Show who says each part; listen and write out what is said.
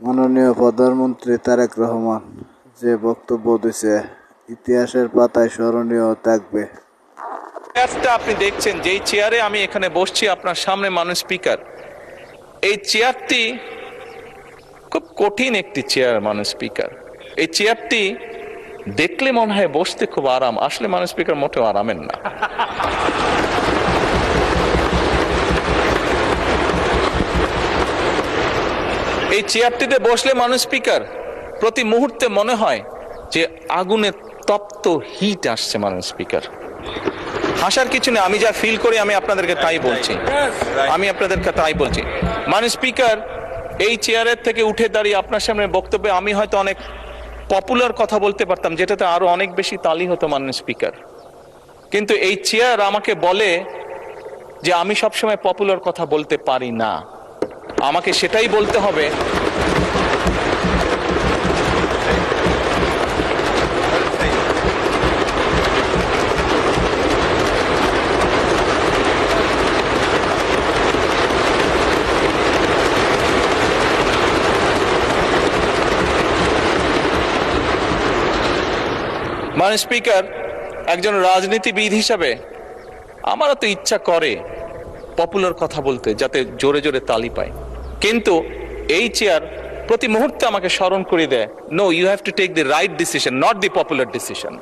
Speaker 1: মাননীয় প্রধানমন্ত্রী তারেক রহমান যে বক্তব্য দিছে ইতিহাসের পাতায় স্মরণীয় থাকবে।
Speaker 2: চেয়ারটা আপনি দেখছেন, যেই চেয়ারে আমি এখানে বসছি আপনার সামনে মাননীয় স্পিকার, এই চেয়ারটি খুব কঠিন একটি চেয়ার মাননীয় স্পিকার। এই চেয়ারটি দেখলে মনে হয় বসতে খুব আরাম, আসলে মাননীয় স্পিকার মোটেও আরামের না। এই চেয়ারটিতে বসলে মাননীয় স্পিকার প্রতি মুহূর্তে মনে হয় যে আগুনে তপ্ত হিট আসছে মাননীয় স্পিকার। হাসার কিছু নেই, আমি যা ফিল করি আমি আপনাদেরকে তাই বলছি, মাননীয় স্পিকার, এই চেয়ারের থেকে উঠে দাঁড়িয়ে আপনার সামনে বক্তব্যে আমি হয়তো অনেক পপুলার কথা বলতে পারতাম, যেটাতে আরো অনেক বেশি তালি হতো মাননীয় স্পিকার। কিন্তু এই চেয়ার আমাকে বলে যে আমি সবসময় পপুলার কথা বলতে পারি না, আমাকে সেটাই বলতে হবে মাননীয় স্পিকার। একজন রাজনীতিবিদ হিসাবে আমারও তো ইচ্ছা করে পপুলার কথা বলতে, যাতে জোরে জোরে তালি পায়, কিন্তু এই চেয়ার প্রতি মুহূর্তে আমাকে স্মরণ করে দেয়, no, you have to take the right decision, not the popular decision.